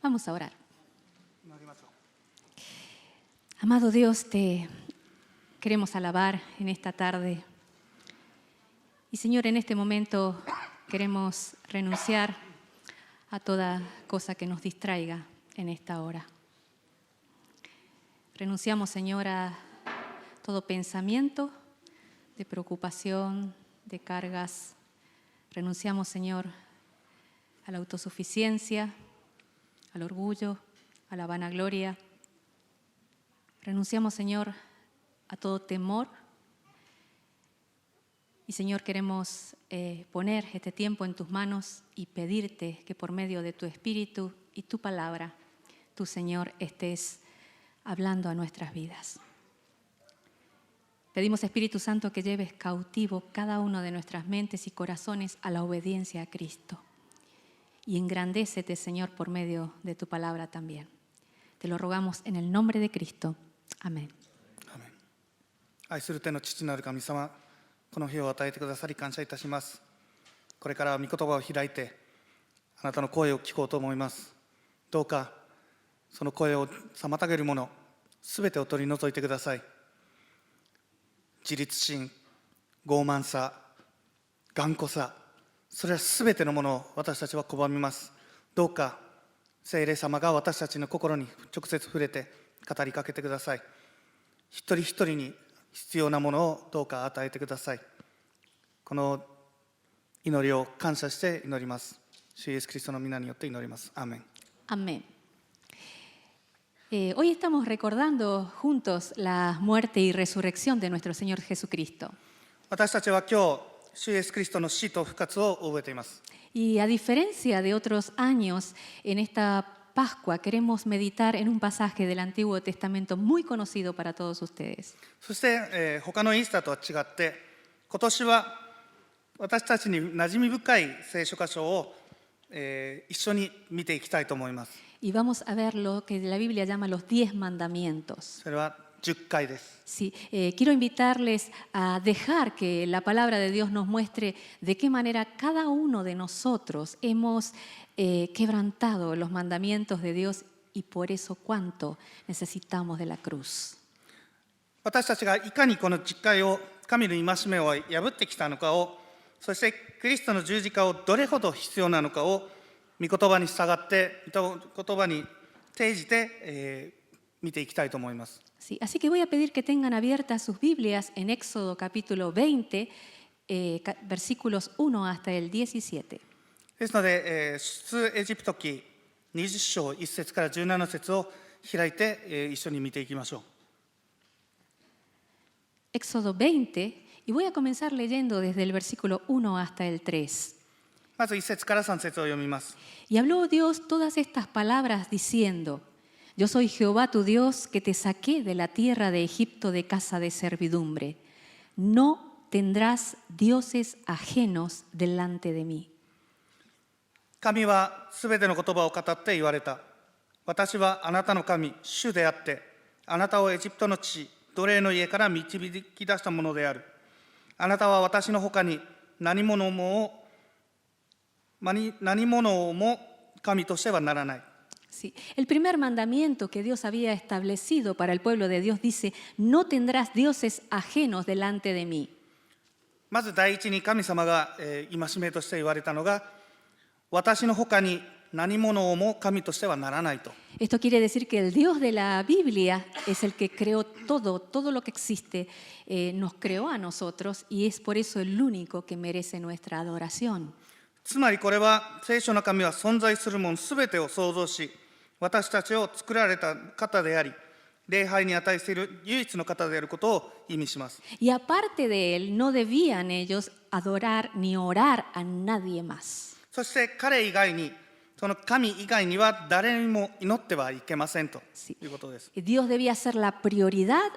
Vamos a orar. Amado Dios, te queremos alabar en esta tarde. Y Señor, en este momento queremos renunciar a toda cosa que nos distraiga en esta hora. Renunciamos, Señor, a todo pensamiento de preocupación, de cargas. Renunciamos, Señor, a la autosuficiencia, al orgullo, a la vanagloria. Renunciamos, Señor, a todo temor. Y, Señor, queremos poner este tiempo en tus manos y pedirte que por medio de tu Espíritu y tu palabra, tú, Señor, estés hablando a nuestras vidas. Pedimos, Espíritu Santo, que lleves cautivo cada uno de nuestras mentes y corazones a la obediencia a Cristo. Y engrandécete, Señor, por medio de tu palabra también. Te lo rogamos en el nombre de Cristo. Amén. Amén. 愛する天の父なる神様、この日を与えてくださり感謝いたします。これからは御言葉を開いて、あなたの声を聞こうと思います。どうか、その声を妨げるもの、すべてを取り除いてください。自立心、傲慢さ、頑固さ、それはすべてのものを私たちは拒みます。どうか、聖霊様が私たちの心に直接触れて語りかけてください。一人一人に必要なものをどうか与えてください。この祈りを感謝して祈ります。主イエスキリストの皆によって祈ります。アーメン。Amén. Hoy estamos recordando juntos la muerte y resurrección de nuestro Señor Jesucristo. 私たちは今日、主イエスキリストの死と復活を覚えています。Y a diferencia de otros años, en esta Pascua queremos meditar en un pasaje del Antiguo Testamento muy conocido para todos ustedes. そして、他のイースターとは違って、今年は私たちに馴染み深い聖書箇所を、一緒に見ていきたいと思います。Y vamos a ver lo que la Biblia llama los 10 mandamientos. それは10回です。Sí, quiero invitarles a dejar que la palabra de Dios nos muestre de qué manera cada uno de nosotros hemos quebrantado los mandamientos de Dios y por eso cuánto necesitamos de la cruz. 私たちがいかにこの10回を神の戒めを破ってきたのかを、そしてキリストの十字架をどれほど必要なのかを御言葉に従って御言葉に呈じて、見ていきたいと思います。Sí, así que voy a pedir que tengan abiertas sus Biblias en Éxodo capítulo 20, versículos 1 hasta el 17. ですので、出エジプト記20章1節から17節を開いて、一緒に見ていきましょう。Éxodo 20, y voy a comenzar leyendo desde el versículo 1 hasta el 3. まず1節から3節を読みます。Y habló Dios todas estas palabras diciendo: Yo soy Jehová tu Dios que te saqué de la tierra de Egipto de casa de servidumbre. No tendrás dioses ajenos delante de mí. 神はすべての言葉を語って言われた。私はあなたの神、主であって、あなたをエジプトの地、奴隷の家から導き出したものである。あなたは私のほかに何者も神としてはならない。Sí. El primer mandamiento que Dios había establecido para el pueblo de Dios dice: No tendrás dioses ajenos delante de mí. まず第一に神様が、戒めとして言われたのが、私のほかに何者も神としてはならないと。Esto quiere decir que el Dios de la Biblia es el que creó todo lo que existe, nos creó a nosotros y es por eso el único que merece nuestra adoración. つまりこれは聖書の神は存在するものすべてを創造し、私たちを作られた方であり、礼拝に値する唯一の方であることを意味します。Y aparte de él, no debían ellos adorar ni orar a nadie más. そして彼以外に、その神以外には誰にも祈ってはいけませんということです。Dios debía ser la prioridad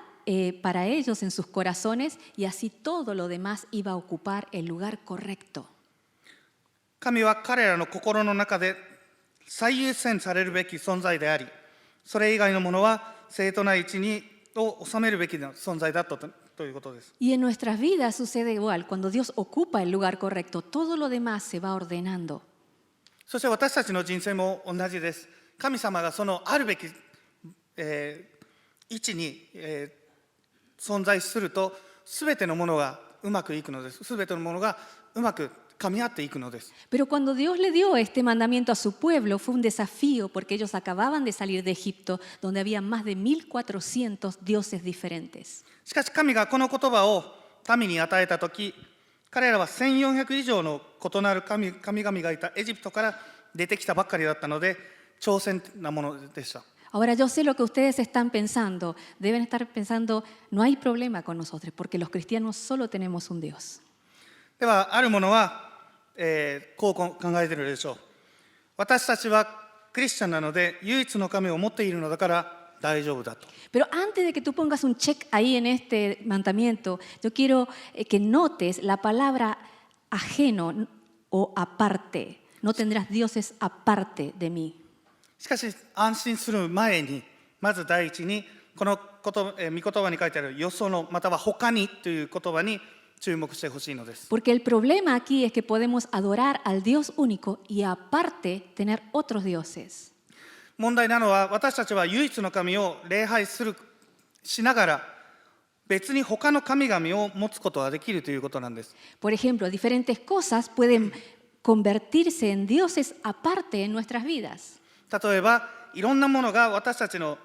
para ellos en sus corazones y así todo lo demás iba a ocupar el lugar correcto. 神は彼らの心の中で最優先されるべき存在であり、それ以外のものは正当な位置を収めるべき存在だったということです。Y en nuestras vidas sucede igual. Cuando Dios ocupa el lugar correcto, todo lo demás se va ordenando. そして私たちの人生も同じです。神様がそのあるべき、位置に、存在すると、すべてのものがうまくいくのです。すべてのものがうまく噛み合っていくのです。Pero cuando Dios le dio este mandamiento a su pueblo fue un desafío porque ellos acababan de salir de Egipto donde había más de 1400 dioses diferentes. しかし神がこの言葉を民に与えたとき、彼らは1400以上の異なる神々がいたエジプトから出てきたばっかりだったので、挑戦なものでした。Ahora yo sé lo que ustedes están pensando. Deben estar pensando, no hay problema con nosotros porque los cristianos solo tenemos un Dios. では、ある者は、こう考えているでしょう。私たちはクリスチャンなので、唯一の神を持っているのだから大丈夫だと。Pero antes de que tú pongas un check ahí en este mandamiento, yo quiero que notes la palabra ajeno o aparte. No tendrás dioses aparte de mí. しかし、安心する前に、まず第一に、この御言葉に書いてあるよその、または他にという言葉に注目してほしいのです。Porque el problema aquí es que podemos adorar al Dios único y aparte tener otros dioses. 問題なのは、私たちは唯一の神を礼拝しながら、別に他の神々を持つことができるということなんです。Por ejemplo, diferentes cosas pueden convertirse en dioses aparte en nuestras vidas. 例えば、いろんなものが私たちの、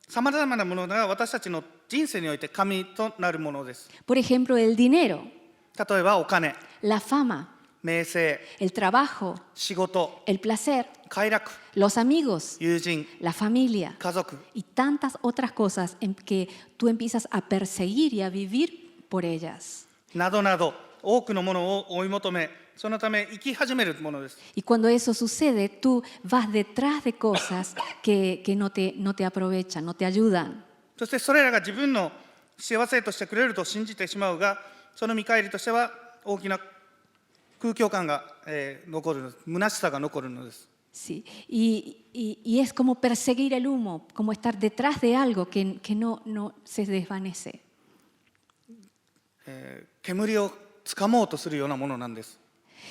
さまざまなものが私たちの人生において神となるものです。Por ejemplo, el dinero, 例えば、お金、la fama, 名声、el trabajo, 仕事、 el placer, 快楽、 los amigos, 友人、 la familia 家族、 y tantas otras cosas en que tú empiezas a perseguir y a vivir por ellas. などなど、多くのものを追い求め、そのため生き始めるものです。Y cuando eso sucede, tú vas detrás de cosas que no te aprovechan, no te ayudan. そしてそれらが自分の幸せとしてくれると信じてしまうが、その見返りとしては大きな空虚感が、残るのです。虚しさが残るのです。Sí. Y es como perseguir el humo, como estar detrás de algo que no se desvanece. 煙をつかもうとするようなものなんです。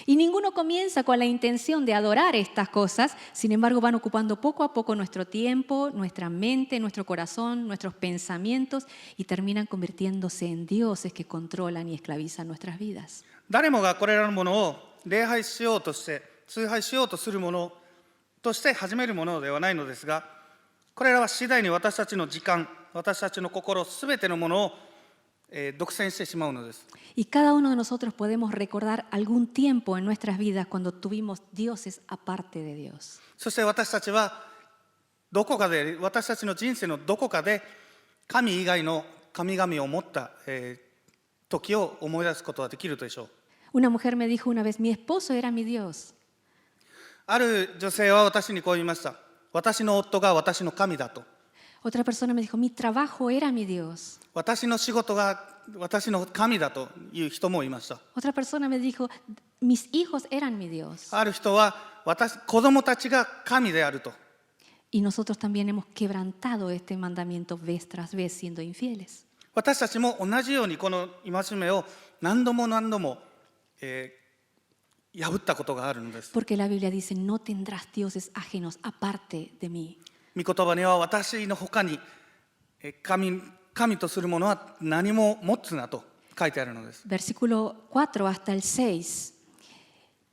Y ninguno comienza con la intención de adorar estas cosas, sin embargo van ocupando poco a poco nuestro tiempo, nuestra mente, nuestro corazón, nuestros pensamientos y terminan convirtiéndose en dioses que controlan y esclavizan nuestras vidas. 誰もがこれらのものを礼拝しようとして、崇拝しようとするものとして始めるものではないのですが、これらは次第に私たちの時間、私たちの心、すべてのものを独占してしまうのです。Y cada uno de nosotros podemos recordar algún tiempo en nuestras vidas cuando tuvimos dioses aparte de Dios. そして私たちはどこかで、私たちの人生のどこかで神以外の神々を持った、時を思い出すことはできるでしょう。 Una mujer me dijo una vez, mi esposo era mi Dios. ある女性は私にこう言いました。私の夫が私の神だと。 Otra persona me dijo, mi trabajo era mi Dios. 私の仕事が私の神だという人もいました。 Otra persona me dijo, mis hijos eran mi Dios. ある人は子供たちが神であると。 Y nosotros también hemos quebrantado este mandamiento vez tras vez siendo infieles. 私たちも同じようにこの戒めを何度も何度も、破ったことがあるのです。 Porque la Biblia dice, no tendrás dioses ajenos aparte de mí. 御言葉には私の他に神とするものは何も持つなと書いてあるのです。 Versículo 4 hasta el 6.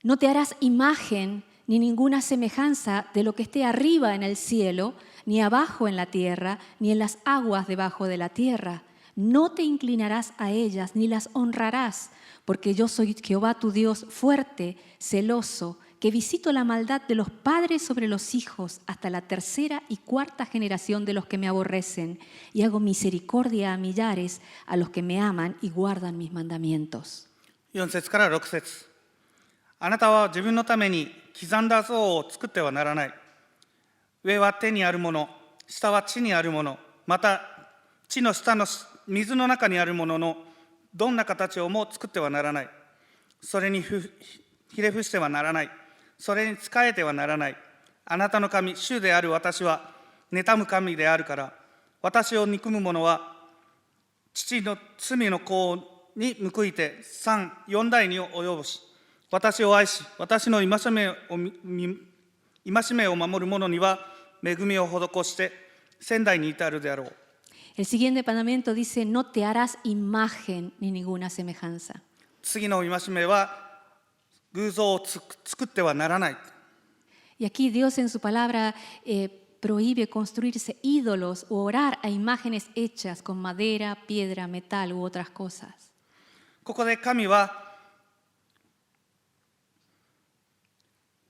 No te harás imagen ni ninguna semejanza de lo que esté arriba en el cielo, ni abajo en la tierra, ni en las aguas debajo de la tierra. No te inclinarás a ellas ni las honrarás, porque yo soy Jehová tu Dios fuerte, celoso, que visito la maldad de los padres sobre los hijos hasta la tercera y cuarta generación de los que me aborrecen, y hago misericordia a millares a los que me aman y guardan mis mandamientos. 4節から6節。あなたは自分のために刻んだ像を作ってはならない。上は手にあるもの、下は地にあるもの、また地の下の水の中にあるもののどんな形をも作ってはならない。それにひれ伏してはならない。それに仕えてはならない。あなたの神、主である私は、妬む神であるから、私を憎む者は、父の罪の子に報いて3、4代に及ぼし、私を愛し、私の戒めを守る者には、恵みを施して仙台に至るであろう。 El siguiente mandamiento dice, no te harás imagen ni ninguna semejanza. 次の戒めは偶像を作ってはならない。 Y aquí Dios en su palabra prohíbe construirse ídolos o orar a imágenes hechas con madera, piedra, metal u otras cosas. ここで神は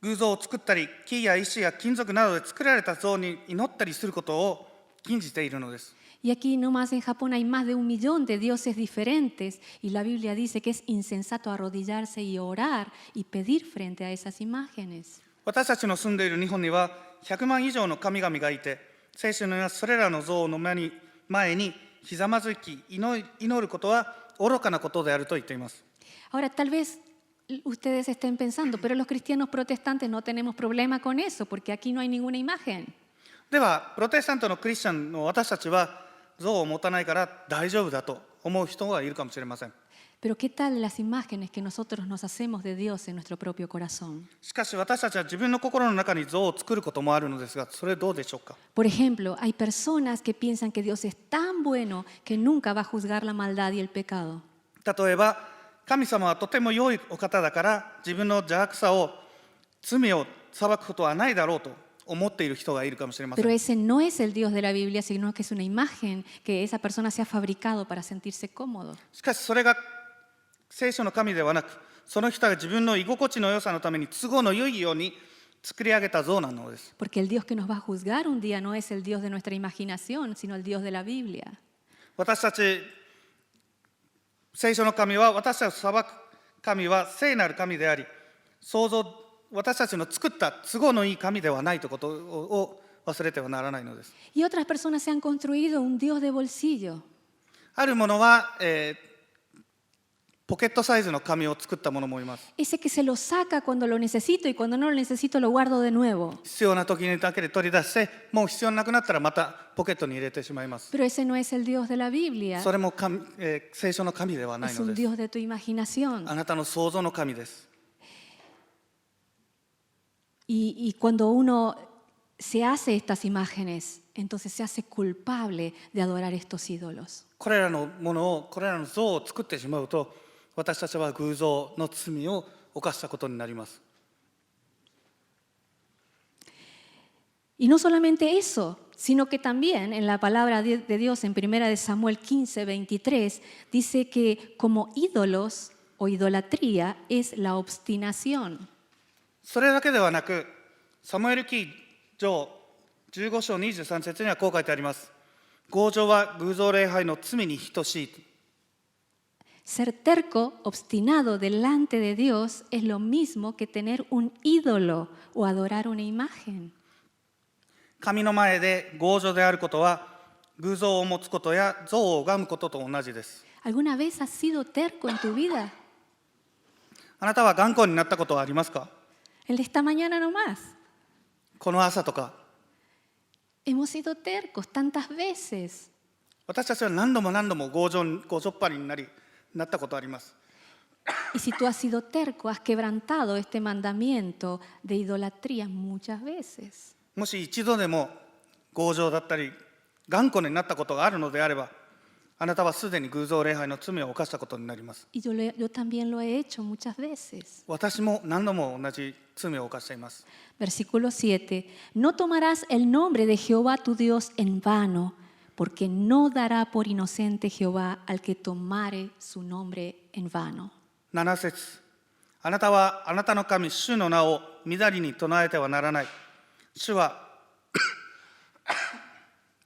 偶像を作ったり、木や石や金属などで作られた像に祈ったりすることを禁じているのです。 Y aquí nomás en Japón hay más de 1 millón de dioses diferentes y la Biblia dice que es insensato arrodillarse y orar y pedir frente a esas imágenes. 私たちの住んでいる日本には100万以上の神々がいて、聖書にはそれらの像の前にひざまずき祈ることは愚かなことであると言っています。 Ahora, tal vez ustedes estén pensando, pero los cristianos protestantes no tenemos problema con eso porque aquí no hay ninguna imagen. では、プロテスタントのクリスチャンの私たちは像を持たないから大丈夫だと思う人がいるかもしれません。 Pero ¿qué tal las imágenes que nosotros nos hacemos de Dios en nuestro propio corazón? しかし私たちは自分の心の中に像を作ることもあるのですが、それどうでしょうか。 Por ejemplo, hay personas que piensan que Dios es tan bueno que nunca va a juzgar la maldad y el pecado. 例えば、神様はとても良いお方だから自分の邪悪さを、罪を裁くことはないだろうと思っている人がいるかもしれませ Pero ん。 ese no es el Dios de la Biblia, sino que es una imagen que esa persona se ha fabricado para sentirse cómodo. しかしそれが聖書の神ではなく、その人が自分の居心地の良さのために都合の良いように作り上げた像なのです。 Porque el Dios que nos va a juzgar un día no es el Dios de nuestra imaginación, sino el Dios de la Biblia. 私たち、聖書の神は、私たちを裁く神は聖なる神であり、私たちの作った都合のいい神ではないということを忘れてはならないのです。 Y otras personas se han construido un Dios de bolsillo. あるものは、ポケットサイズの紙を作ったものもいます。 Ese que se lo saca cuando lo necesito y cuando no lo necesito lo guardo de nuevo. 必要な時にだけで取り出して、もう必要なくなったらまたポケットに入れてしまいます。 Pero ese no es el Dios de la Biblia. それも聖書の神ではない Es の un です。 Dios de tu imaginación. あなたの想像の神です。 Y cuando uno se hace estas imágenes, entonces se hace culpable de adorar estos ídolos. これらのものを、これらの像を作ってしまうと、私たちは偶像の罪を犯したことになります。 Y no solamente eso, sino que también en la palabra de Dios en 1 de Samuel 15, 23, dice que como ídolos o idolatría es la obstinación. それだけではなく、サムエル記上15章23節にはこう書いてあります。強情は偶像礼拝の罪に等しい。 Ser terco, obstinado delante de Dios es lo mismo que tener un ídolo o adorar una imagen. 神の前で強情であることは、偶像を持つことや像を拝むことと同じです。 ¿Alguna vez has sido terco en tu vida? あなたは頑固になったことはありますか？ El de esta mañana nomás. この朝とか。 Hemos sido tercos tantas veces. 私たちは何度も何度も強情っぱりになったことあります。 Y si tú has sido terco, has quebrantado este mandamiento de idolatría muchas veces. もし一度でも強情だったり頑固になったことがあるのであれば、あなたはすでに偶像礼拝の罪を犯したことになります。 Y yo también lo he hecho muchas veces. 私も何度も同じ罪を犯しています。 Versículo 7. No tomarás el nombre de Jehová tu Dios en vano, porque no dará por inocente Jehová al que tomare su nombre en vano. 7節。あなたはあなたの神主の名を乱りに唱えてはならない。主は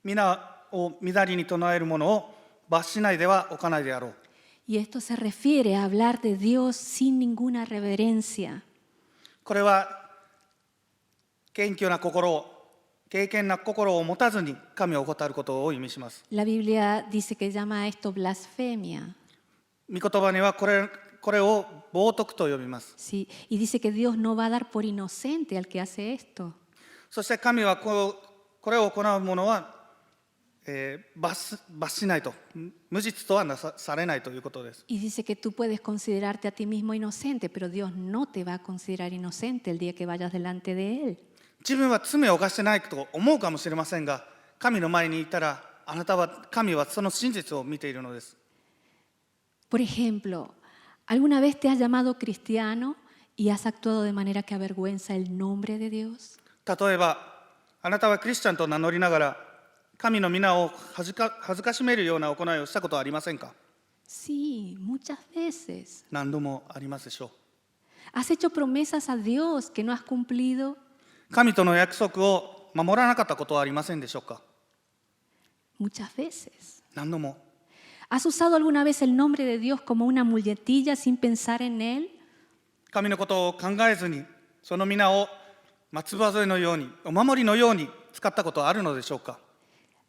皆を乱りに唱える者を罰しないではおかないであろう。 Y esto se refiere a hablar de Dios sin ninguna reverencia. これは謙虚な心を、敬虔な心を持たずに神を怠ることを意味します。 La Biblia dice que llama a esto blasfemia. 御言葉にはこれを冒涜と呼びます。 Sí, y dice que Dios no va a dar por inocente al que hace esto. そして神はこれを行う者は、罰しないと、無実とはされないということです。 Y dice que tú puedes considerarte a ti mismo inocente, pero Dios no te va a considerar inocente el día que vayas delante de Él. 自分は罪を犯してないと思うかもしれませんが、神の前にいたら、神はその真実を見ているのです。Por ejemplo, ¿alguna vez te has llamado cristiano y has actuado de manera que avergüenza el nombre de Dios? 例えば、あなたはクリスチャンと名乗りながら、神の皆を恥ずかしめるような行いをしたことはありませんか？ Sí, muchas veces. 何度もありますでしょう。 ¿Has hecho promesas a Dios que no has cumplido? 神との約束を守らなかったことはありませんでしょうか？ Muchas veces. 何度も。 ¿Has usado alguna vez el nombre de Dios como una muletilla sin pensar en Él? 神のことを考えずに、その皆を松葉添えのように、お守りのように使ったことはあるのでしょうか？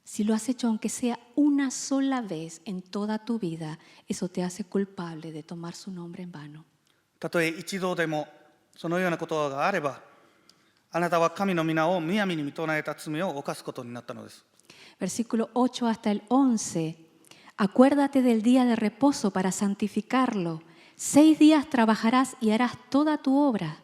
Si lo has hecho aunque sea una sola vez en toda tu vida, eso te hace culpable de tomar su nombre en vano. たとえ一度でもそのようなことがあれば、あなたは神の皆をむやみに認めた罪を犯すことになったのです。 Versículo 8 hasta el 11. Acuérdate del día de reposo para santificarlo. 6 días trabajarás y harás toda tu obra,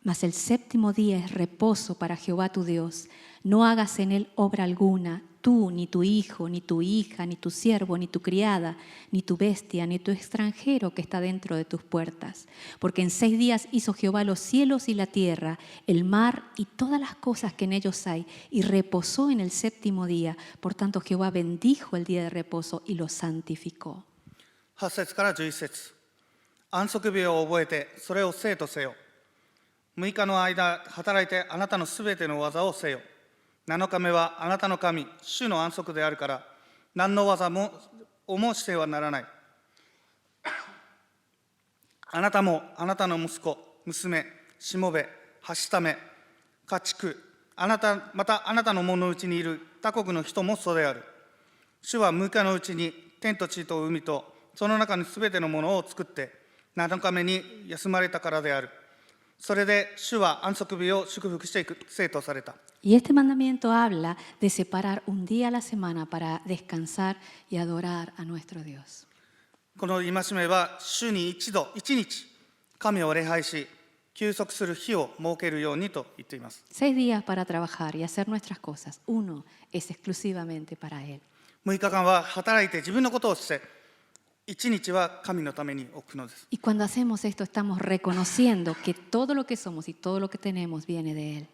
mas el séptimo día es reposo para Jehová tu Dios. No hagas en él obra alguna, tú, ni tu hijo, ni tu hija, ni tu siervo, ni tu criada, ni tu bestia, ni tu extranjero que está dentro de tus puertas. Porque en 6 días hizo Jehová los cielos y la tierra, el mar y todas las cosas que en ellos hay, y reposó en el séptimo día. Por tanto, Jehová bendijo el día de reposo y lo santificó. 8節から11節。安息日を覚えて、それを聖とせよ。6日の間、働いてあなたのすべての技をせよ。7日目はあなたの神、主の安息であるから、何の技もしてはならない。あなたもあなたの息子、娘、しもべ、はしため、家畜、またあなたの門のうちにいる他国の人もそうである。主は6日のうちに天と地と海とその中にすべてのものを作って、7日目に休まれたからである。それで主は安息日を祝福していく聖とされた。Y este mandamiento habla de separar un día a la semana para descansar y adorar a nuestro Dios. この戒めは週に一度、一日、神を礼拝し、休息する日を設けるようにと言っています。6 días para trabajar y hacer nuestras cosas. Uno es exclusivamente para Él. 6日間は働いて自分のことをして、一日は神のために置くのです。Y cuando hacemos esto estamos reconociendo que todo lo que somos y todo lo que tenemos viene de Él.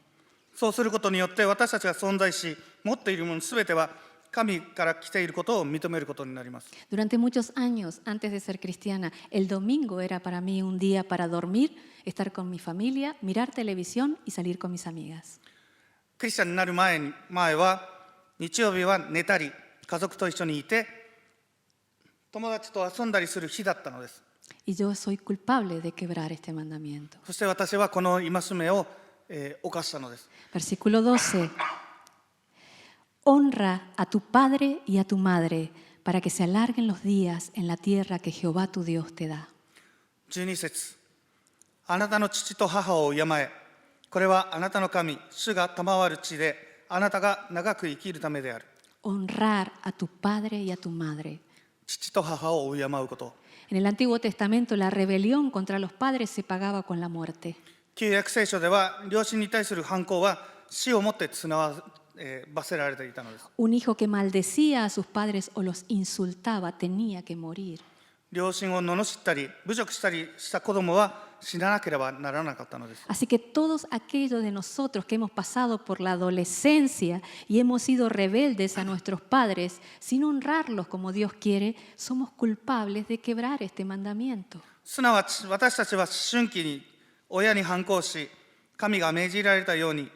そうすることによって私たちが存在し、持っているものすべては神から来ていることを認めることになります。 Durante muchos años, antes de ser cristiana, el domingo era para mí un día para dormir, estar con mi familia, mirar televisión y salir con mis amigas. クリスチャンになる前は、日曜日は寝たり、家族と一緒にいて、友達と遊んだりする日だったのです。 Y yo soy culpable de quebrar este mandamiento. そして私はこの戒めを、犯したのです。 Versículo 12. Honra a tu padre y a tu madre para que se alarguen los días en la tierra que Jehová tu Dios te da. 12節。あなたの父と母を敬え。これはあなたの神、主が賜る地で、あなたが長く生きるためである。 Honrar a tu padre y a tu madre. 父と母を敬うこと。 En el Antiguo Testamento, la rebelión contra los padres se pagaba con la muerte. 旧約聖書では、両親に対する反抗は死をもって罰せられていたのです。 Un hijo que maldecía a sus padres o los insultaba tenía que morir. 両親を罵ったり、侮辱したりした子供は死ななければならなかったのです。 Así que todos aquellos de nosotros que hemos pasado por la adolescencia y hemos sido rebeldes a nuestros padres, sin honrarlos como Dios quiere, somos culpables de quebrar este mandamiento. すなわち私たちは思春期に親に反抗し、神が命じられたように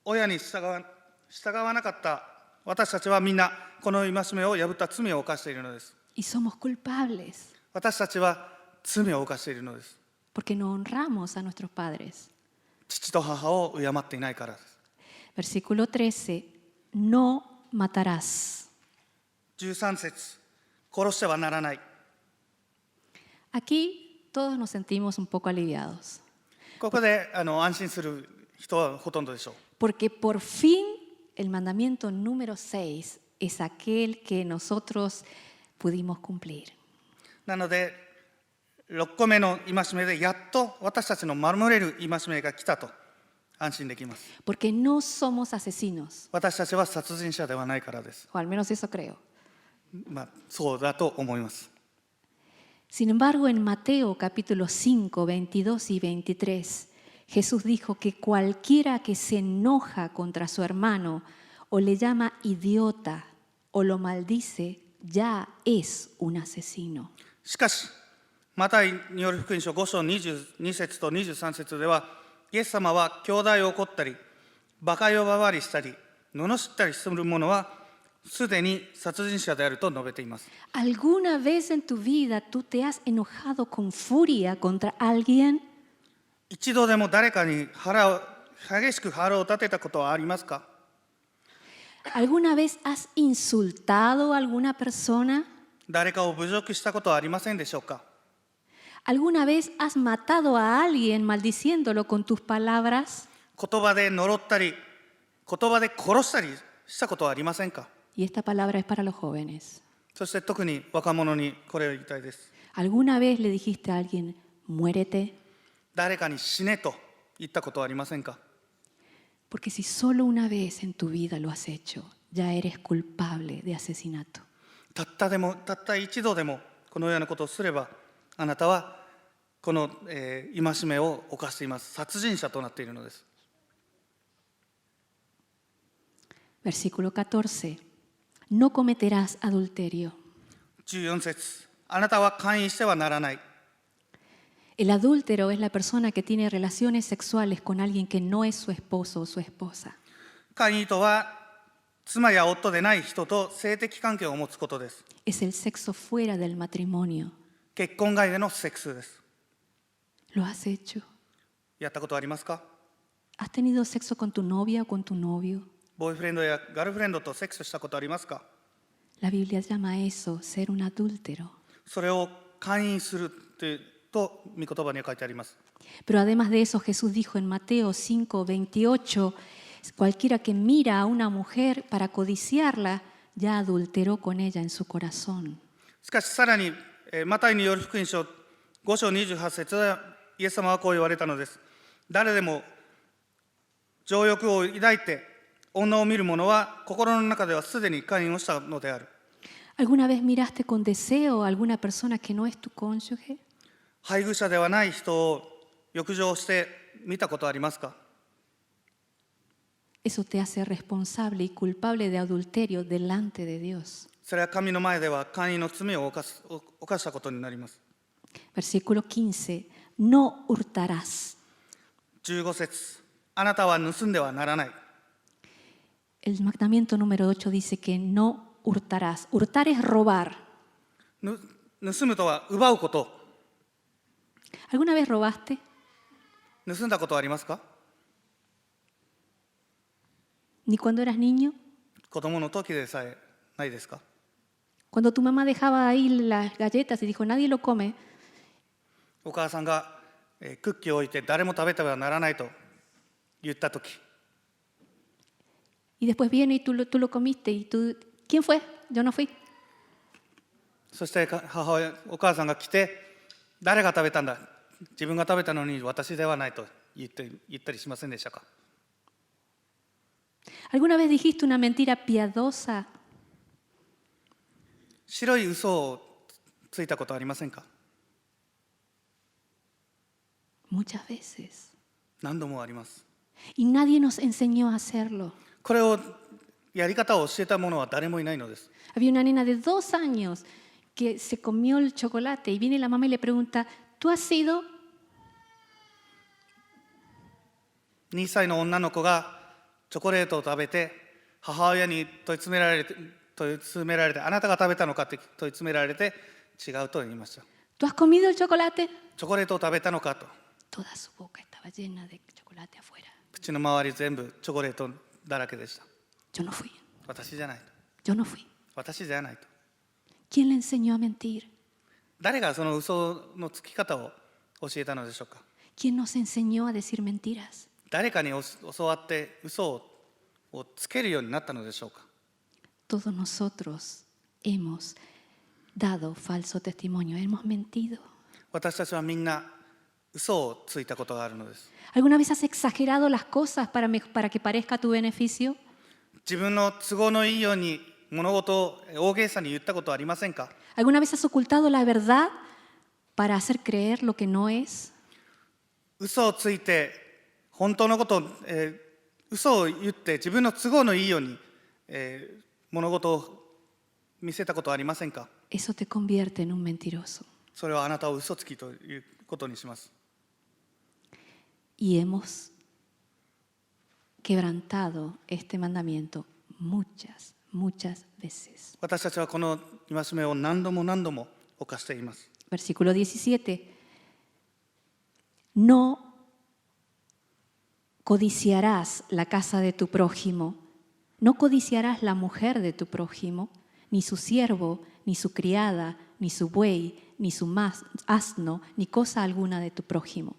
親に従わなかった私たちはみんなこの戒めを破った罪を犯しているのです。 Y somos culpables 私たちは罪を犯しているのです。 porque no honramos a nuestros padres. 父と母を敬っていないからです。 Versículo 13. No matarás. 13節。殺してはならない。 Aquí todos nos sentimos un poco aliviados. ここで安心する人はほとんどでしょう。 Porque por fin el mandamiento número 6 es aquel que nosotros pudimos cumplir. なので6個目の戒めでやっと私たちの守れる戒めが来たと安心できます。 porque no somos asesinos, 私たちは殺人者ではないからです。 o al menos eso creo. そうだと思います。 Sin embargo, en Mateo capítulo 5, 22 y 23, Jesús dijo que cualquiera que se enoja contra su hermano o le llama idiota o lo maldice, ya es un asesino. しかし、マタイによる福音書5章22節と23節では、イエス様は兄弟を怒ったり、馬鹿呼ばわりしたり、罵ったりする者は、すでに殺人者であると述べています。 ¿Alguna vez en tu vida tú te has enojado con furia contra alguien? 一度でも誰かに激しく腹を立てたことはありますか？ ¿Alguna vez has insultado a alguna persona? 誰かを侮辱したことはありませんでしょうか？ ¿Alguna vez has matado a alguien maldiciéndolo con tus palabras? 言葉で呪ったり、言葉で殺したりしたことはありませんか？ Y esta palabra es para los jóvenes. そして特に若者にこれを言いたいです。 ¿Alguna vez le dijiste a alguien, muérete? 誰かに死ねと言ったことはありませんか？ Porque si solo una vez en tu vida lo has hecho, ya eres culpable de asesinato. たった一度でもこのようなことをすれば、あなたはこの、戒めを犯しています。殺人者となっているのです。 Versículo 14. No cometerás adulterio. 14節、あなたは姦淫してはならない。 El adúltero es la persona que tiene relaciones sexuales con alguien que no es su esposo o su esposa. 姦淫とは妻や夫でない人と性的関係を持つことです。 Es el sexo fuera del matrimonio. 結婚外でのセックスです。 ¿Lo has hecho? やったことありますか？ ¿Has tenido sexo con tu novia o con tu novio? ボーイフレンドやガールフレンドとセックスしたことありますか？ La Biblia llama a eso ser un adúltero. それを姦淫すると御言葉には書いてあります。 Pero además de eso, Jesús dijo en Mateo 5, 28, cualquiera que mira a una mujer para codiciarla, ya adulteró con ella en su corazón. しかしさらにマタイによる福音書5章28節でイエス様はこう言われたのです。誰でも情欲を抱いて女を見る者は心の中ではすでに姦淫をしたのである。 ¿Alguna vez miraste con deseo a alguna persona que no es tu cónyuge? 配偶者ではない人を欲情して見たことはありますか？ Eso te hace responsable y culpable de adulterio delante de Dios. それは神の前では姦淫の罪を犯したことになります。 Versículo 15. No hurtarás. 15節、あなたは盗んではならない。 El mandamiento número 8 dice que no hurtarás. Hurtar es robar. 盗むとは奪うこと。 ¿Alguna vez robaste? 盗んだことはありますか？ ¿Ni cuando eras niño? 子供の時でさえないですか？ Cuando tu mamá dejaba ahí las galletas y dijo, nadie lo come, お母さんがクッキーを置いて誰も食べてはならないと言った時、 y después viene y tú lo comiste y tú, ¿quién fue? Yo no fui. そしてお母さんが来て、誰が食べたんだ、自分が食べたのに私ではないと言ったりしませんでしたか？ ¿Alguna vez dijiste una mentira piadosa? 白い嘘をついたことはありませんか？ Muchas veces. 何度もあります。 Y nadie nos enseñó a hacerlo. これをやり方を教えた者は誰もいないのです。 Había una nena de 2 años que se comió el chocolate y viene la mamá y le pregunta, ¿tú has sido? 2歳の女の子がチョコレートを食べて母親に問い詰められてあなたが食べたのかって問い詰められて違うと言いました。 ¿Tú has comido el chocolate? チョコレートを食べたのかと。 Toda su boca estaba llena de chocolate afuera. 口の周り全部チョコレートだらけでした。 Yo no fui. 私じゃないと。 Yo no fui. 私じゃないと。 ¿Quién le enseñó a mentir? 誰がその嘘のつき方を教えたのでしょうか？ ¿Quién nos enseñó a decir mentiras? 誰かに教わって嘘をつけるようになったのでしょうか？ Todos nosotros hemos dado falso testimonio, hemos mentido. 私たちはみんな嘘をついたことがあるのです。 ¿Alguna vez has exagerado las cosas para que parezca a tu beneficio? 自分の都合のいいように物事を大げさに言ったことはありませんか？ ¿Alguna vez has ocultado la verdad para hacer creer lo que no es? 嘘をついて本当のことを、嘘を言って自分の都合のいいように、物事を見せたことはありませんか？ Eso te convierte en un mentiroso. それはあなたを嘘つきということにします。 Y hemos quebrantado este mandamiento muchas, muchas veces. 私たちはこの戒めを何度も何度も犯しています。 Versículo 17. No codiciarás la casa de tu prójimo, no codiciarás la mujer de tu prójimo, ni su siervo, ni su criada, ni su buey, ni su asno, ni cosa alguna de tu prójimo.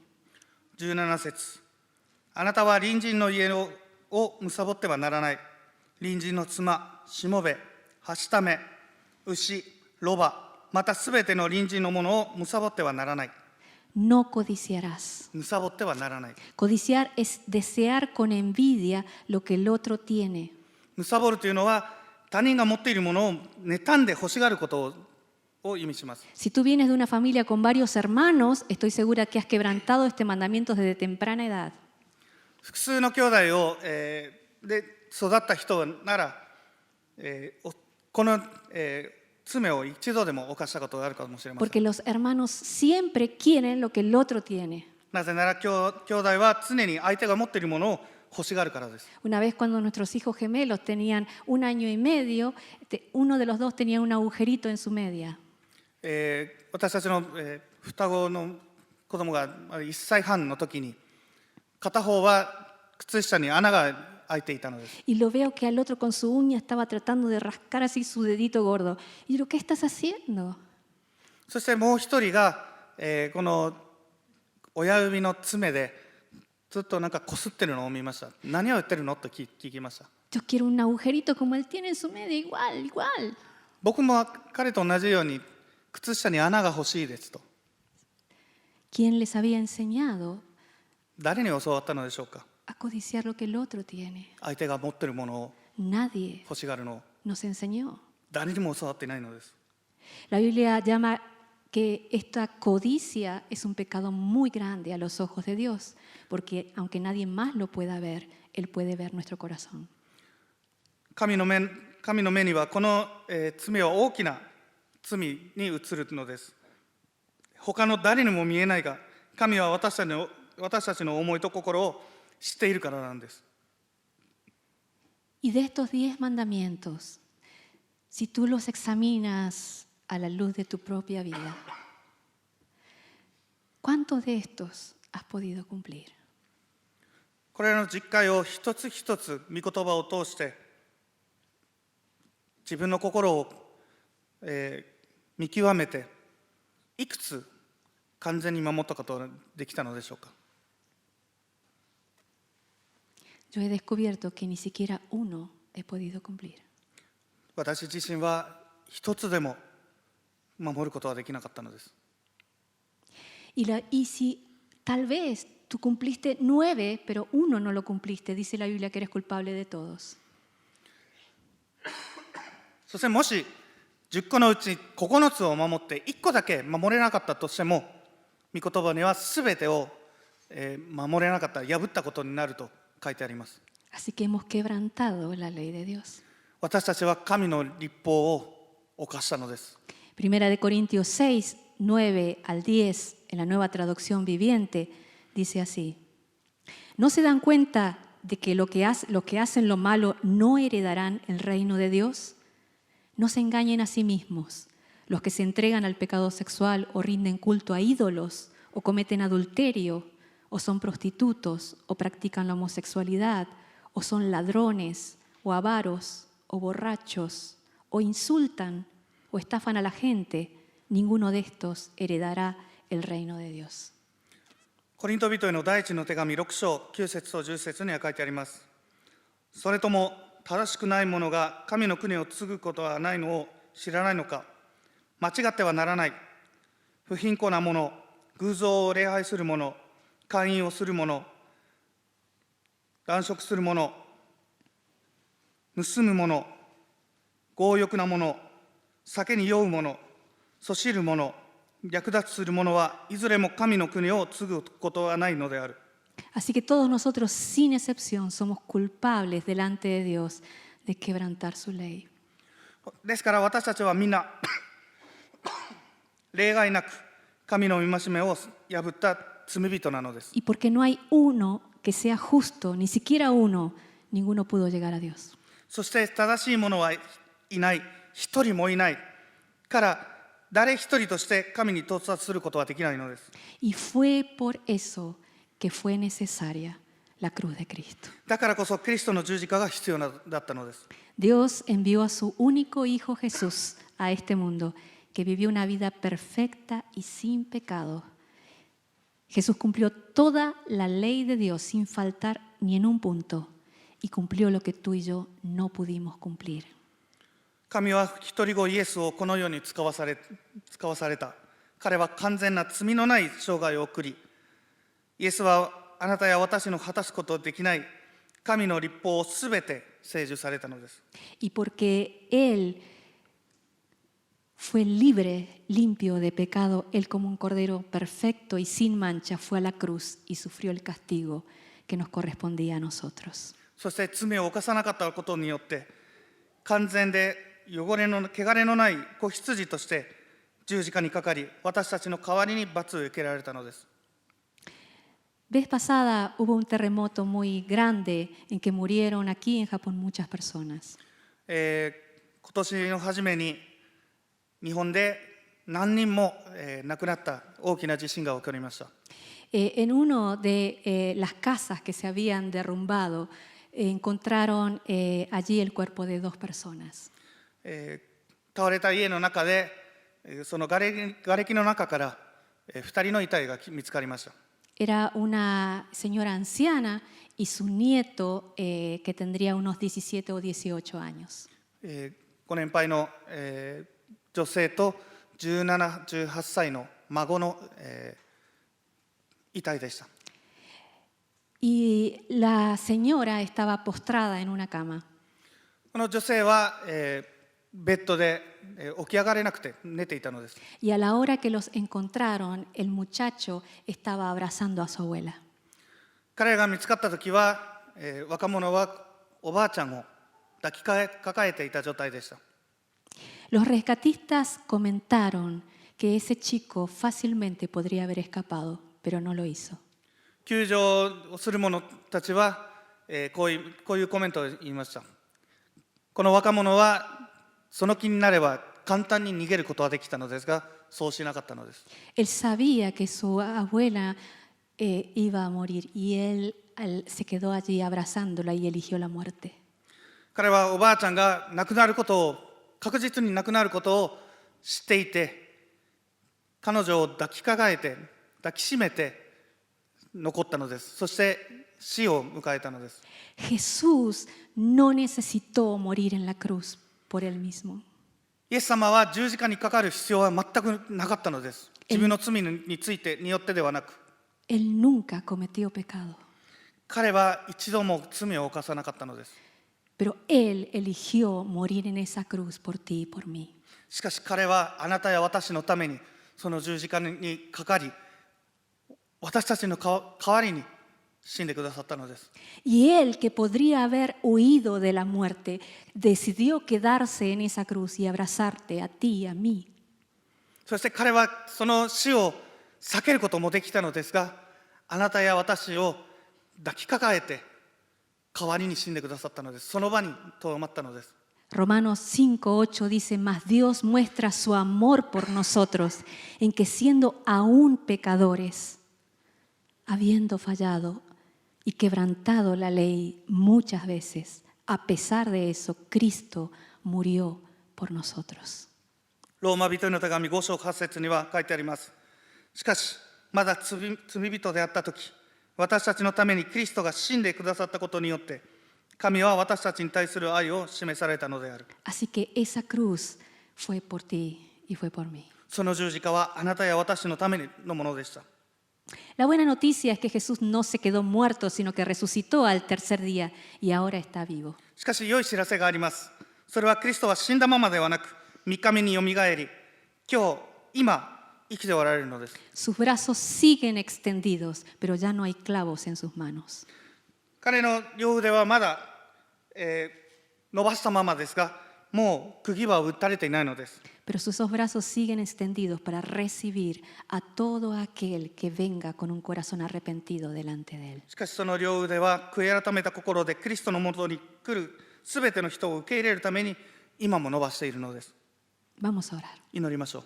17節、あなたは隣人の家を貪ってはならない。隣人の妻、しもべ、はしため、牛、ロバ、またすべての隣人のものを貪ってはならない。No codiciarás. 貪ってはならない。 Codiciar es desear con envidia lo que el otro tiene. 貪るというのは他人が持っているものを妬んで欲しがることを意味します。 Si tú vienes de una familia con varios hermanos, estoy segura que has quebrantado este mandamiento desde temprana edad. 複数の兄弟を、で育った人なら、この、罪を一度でも犯したことがあるかもしれません。 Porque los hermanos siempre quieren lo que el otro tiene. なぜなら兄弟は常に相手が持っているものを欲しがるからです。 Una vez cuando nuestros hijos gemelos tenían 1 año y medio, uno de los dos tenía un agujerito en su media. 私たちの、双子の子供が1歳半の時に片方は靴下に穴が開いていたのです。 Y lo veo que al otro con su uña estaba tratando de rascar así su dedito gordo. Y yo, ¿qué estás haciendo? そしてもう一人が、この親指の爪でずっとなんかこすってるのを見ました。何を言ってるのと聞きました。 Yo quiero un agujerito como él tiene en su media, igual, igual. 僕も彼と同じように靴下に穴が欲しいですと。 ¿Quién les había enseñado 誰に教わったのでしょうか。 a codiciar lo que el otro tiene? 相手が持っているものを Nadie 欲しがるのを nos enseñó. 誰にも教わっていないのです。 La Biblia llama que esta codicia es un pecado muy grande a los ojos de Dios, porque aunque nadie más lo pueda ver, Él puede ver nuestro corazón. 神の目にはこの、罪は大きな罪に映るのです。他の誰にも見えないが、神は私たちの思いと心を知っているからなんです。 Y de estos 10 mandamientos, si tú los examinas a la luz de tu propia vida, ¿cuántos de estos has podido cumplir? これらの実会を一つ一つ御言葉を通して自分の心を、見極めていくつ完全に守ったことができたのでしょうか。 Yo he descubierto que ni siquiera uno he podido cumplir. 私自身は一つでも守ることはできなかったのです。 Y si tal vez tú cumpliste 9, pero uno no lo cumpliste, dice la Biblia que eres culpable de todos. そしてもし10個のうち9つを守って1個だけ守れなかったとしても、御言葉には全てを、守れなかった、破ったことになると書いてあります。 Así que hemos quebrantado la ley de Dios. 私たちは神の律法を犯したのです。 Primera de Corintios 6, 9 al 10, en la Nueva Traducción Viviente, dice así: ¿No se dan cuenta de que lo que hacen lo malo no heredarán el reino de Dios? No se engañen a sí mismos. Los que se entregan al pecado sexual o rinden culto a ídolos o cometen adulterio o son prostitutos o practican la homosexualidad o son ladrones o avaros o borrachos o insultan o estafan a la gente, ninguno de estos heredará el reino de Dios. コリント人への第一の手紙6章9節と10節には書いてあります。それとも正しくない者が神の国を継ぐことはないのを知らないのか。間違ってはならない。不貧困な者、偶像を礼拝する者、姦淫をする者、乱食する者、盗む者、強欲な者、酒に酔う者、そしる者、略奪する者はいずれも神の国を継ぐことはないのである。Así que todos nosotros, sin excepción, somos culpables delante de Dios de quebrantar su ley. ですから私たちはみんな例外なく神の戒めを破った罪人なのです。 Y porque no hay uno que sea justo, ni siquiera uno, ninguno pudo llegar a Dios. そして正しい者はいない、一人もいないから誰一人として神に到達することはできないのです。 Y fue por eso que fue necesaria la cruz de Cristo. だからこそキリストの十字架が必要だったのです。 Dios envió a su único Hijo Jesús a este mundo, que vivió una vida perfecta y sin pecado. Jesús cumplió toda la ley de Dios sin faltar ni en un punto, y cumplió lo que tú y yo no pudimos cumplir. 神は一人子イエスをこの世に使わされた。彼は完全な罪のない生涯を送り、イエスはあなたや私の果たすことできない神の律法をすべて成就されたのです。 Y porque Él fue libre, limpio de pecado, Él como un cordero perfecto y sin mancha fue a la cruz y sufrió el castigo que nos correspondía a nosotros. そして罪を犯さなかったことによって完全で汚れのない子羊として十字架にかかり、私たちの代わりに罰を受けられたのです。 Vez pasada hubo un terremoto muy grande en que murieron aquí en Japón muchas personas. 今年の初めに日本で何人も亡くなった大きな地震が起こりました。 En uno de las casas que se habían derrumbado, encontraron allí el cuerpo de 2 personas. 倒れた家の中でその瓦礫の中から2人の遺体が見つかりました。 Era una señora anciana y su nieto que tendría unos 17 o 18 años. ご年配の女性と17、18歳の孫の遺体でした。 Y la señora estaba postrada en una cama. この女性はベッドで起き上がれなくて寝ていたのです。 Y a la hora que los encontraron, el muchacho estaba abrazando a su abuela. 彼らが見つかった時は若者はおばあちゃんを抱きかかえていた状態でした。 Los rescatistas comentaron que ese chico fácilmente podría haber escapado, pero no lo hizo. 救助をする者たちはこういうコメントを言いました。この若者はその気になれば簡単に逃げることはできたのですが、そうしなかったのです。 Él sabía que su abuela iba a morir y él se quedó allí abrazándola y eligió la muerte. 彼はおばあちゃんが亡くなることを、確実に亡くなることを知っていて、彼女を抱きかかえて抱きしめて残ったのです。そして死を迎えたのです。 Jesús no necesitó morir en la cruz por él mismo. イエス様は十字架にかかる必要は全くなかったのです。自分の罪についてによってではなく、 Él nunca cometió pecado, 彼は一度も罪を犯さなかったのです。 pero él eligió morir en esa cruz por ti y por mí. しかし彼はあなたや私のためにその十字架にかかり、私たちの代わりに死んでくださったのです。 Y él, que podría haber huido de la muerte, decidió quedarse en esa cruz y abrazarte a ti y a mí. そして彼はその死を避けることもできたのですが、あなたや私を抱きかかえて代わりに死んでくださったのです。その場にとどまったのです。 Romanos 5:8 dice, mas Dios muestra su amor por nosotros, en que siendo aún pecadores, habiendo fallado y quebrantado la ley muchas veces, a pesar de eso, Cristo murió por nosotros. ローマ人への手紙5章8節には書いてあります。しかし、まだ罪人であったとき、私たちのためにキリストが死んでくださったことによって、神は私たちに対する愛を示されたのである。Así que esa cruz fue por ti y fue por mí. その十字架はあなたや私のためのものでした。 La buena noticia es que Jesús no se quedó muerto, sino que resucitó al tercer día y ahora está vivo. しかし良い知らせがあります。それはキリストは死んだままではなく、3日目によみがえり、今生きておられるのです。 Sus brazos siguen extendidos, pero ya no hay clavos en sus manos. 彼の両腕はまだ、伸ばしたままですが、もう釘は打たれていないのです。 Pero sus dos brazos siguen extendidos para recibir a todo aquel que venga con un corazón arrepentido delante de él. しかしその両腕は悔い改めた心でキリストのもとに来るすべての人を受け入れるために今も伸ばしているのです。 Vamos a orar. 祈りましょう。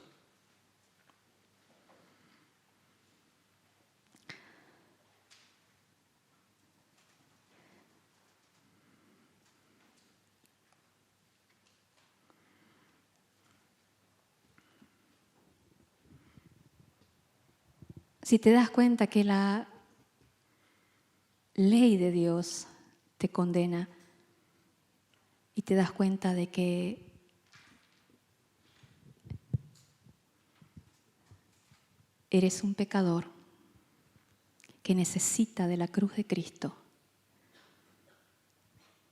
Si te das cuenta que la ley de Dios te condena y te das cuenta de que eres un pecador que necesita de la cruz de Cristo,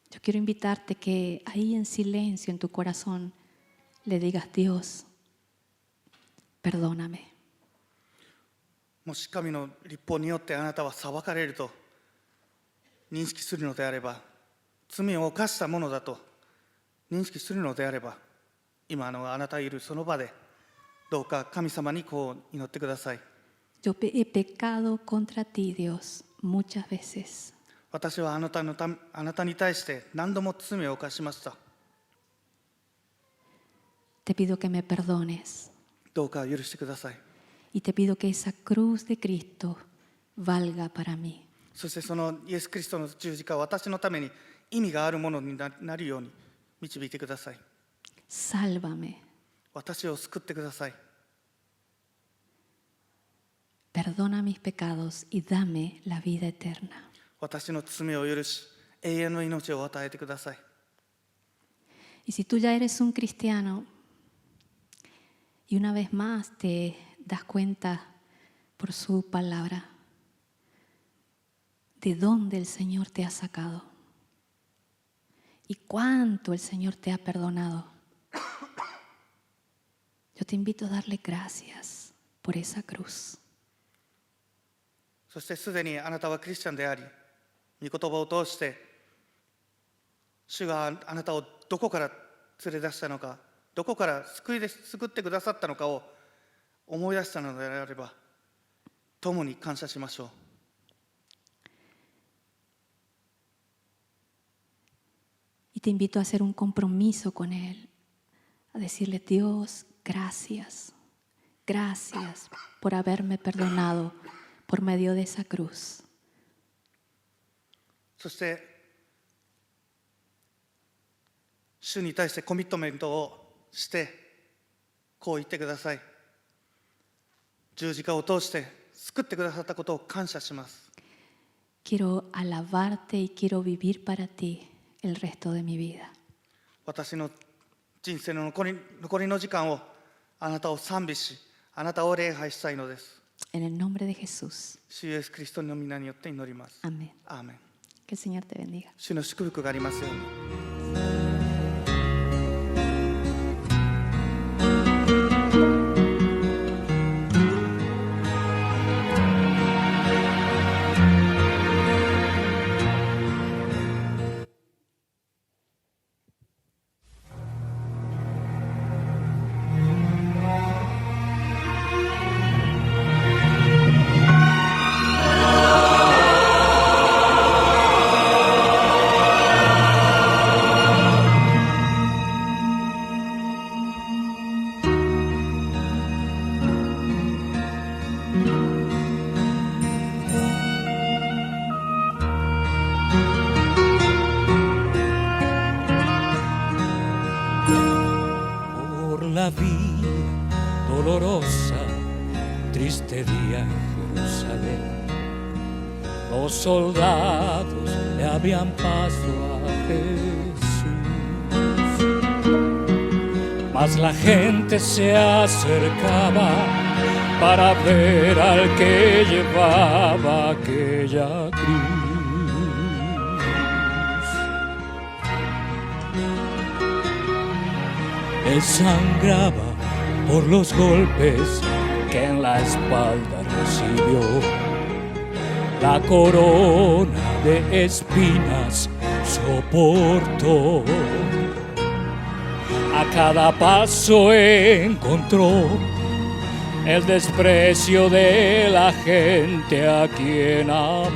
yo quiero invitarte que ahí en silencio en tu corazón le digas: Dios, perdóname. もし神の律法によってあなたは裁かれると認識するのであれば、罪を犯したものだと認識するのであれば、今のあなたいるその場でどうか神様にこう祈ってください。 Yo he pecado contra ti, Dios, muchas veces. 私はあなたに対して何度も罪を犯しました。 Te pido que me perdones どうか許してください。 y te pido que esa cruz de Cristo valga para mí. そしてそのイエス・キリストの十字架は私のために意味があるものになるように導いてください。 Sálvame, 私を救ってください。 perdona mis pecados y dame la vida eterna. 私の罪を許し、永遠の命を与えてください。 Y si tú ya eres un cristiano y una vez más te das cuenta por su palabra de dónde el Señor te ha sacado y cuánto el Señor te ha perdonado, yo te invito a darle gracias por esa cruz. そしてすでにあなたはクリスチャンであり、御言葉を通して主があなたをどこから連れ出したのか、どこから救ってくださったのかを思い出したのであれば、共に感謝しましょう。 Y te invito a hacer un compromiso con Él, a decirle: Dios, gracias, gracias por haberme perdonado por medio de esa cruz. そして主に対してコミットメントをしてこう言ってください。十字架を通して救ってくださったことを感謝します。 Quiero alabarte y quiero vivir para ti el resto de mi vida. 私の人生の残りの時間をあなたを賛美し、あなたを礼拝したいのです。 En el nombre de Jesús. 主イエス・キリストの皆によって祈ります。 Amén. アーメン。 Que el Señor te bendiga. 主の祝福がありますように。La vía dolorosa, triste día Jerusalén. Los soldados le abrían paso a Jesús, mas la gente se acercaba para ver al que llevaba aquella cruz. Él sangraba por los golpes que en la espalda recibió. La corona de espinas soportó. A cada paso encontró el desprecio de la gente a quien amó.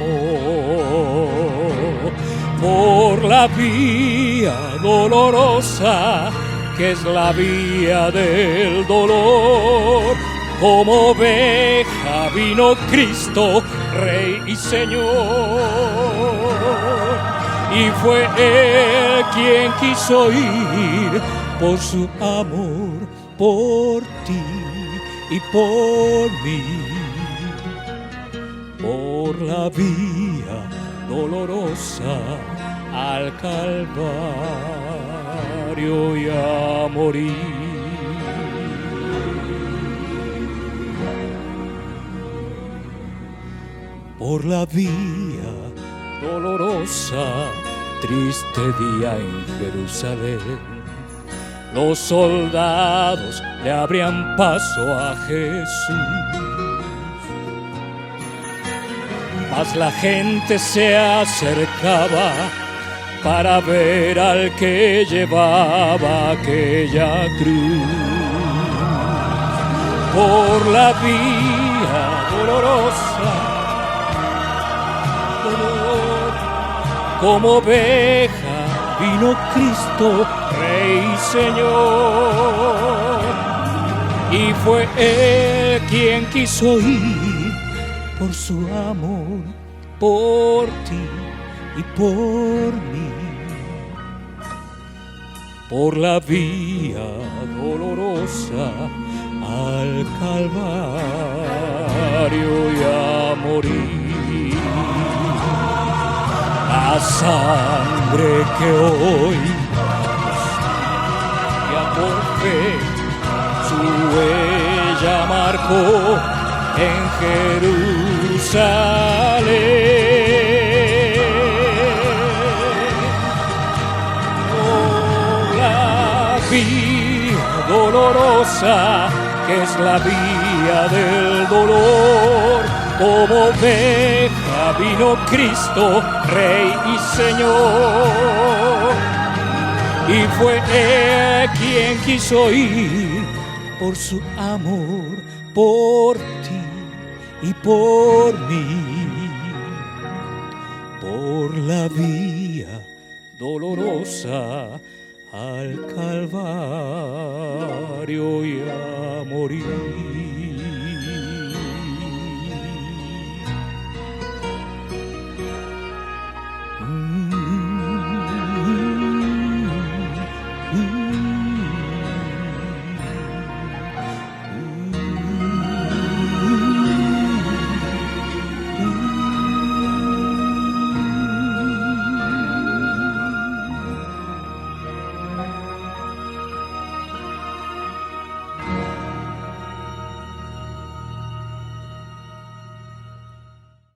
Por la vía dolorosa, que es la vía del dolor, como oveja vino Cristo, Rey y Señor. Y fue Él quien quiso ir por su amor, por ti y por mí, por la vía dolorosa al Calvario y a morir. Por la vía dolorosa, triste día en Jerusalén, los soldados le abrían paso a Jesús, mas la gente se acercaba para ver al que llevaba aquella cruz. Por la vía dolorosa, como oveja vino Cristo, Rey y Señor. Y fue Él quien quiso ir por su amor, por ti y por mí, por la vía dolorosa al Calvario y a morir. La sangre que hoy ya por fe su huella marcó en Jerusalén. Oh, la vía dolorosa, que es la vía del dolor, como oveja vino Cristo, Rey y Señor. Y fue Él quien quiso ir por su amor, por ti y por mí, por la vía dolorosa al Calvario y a morir.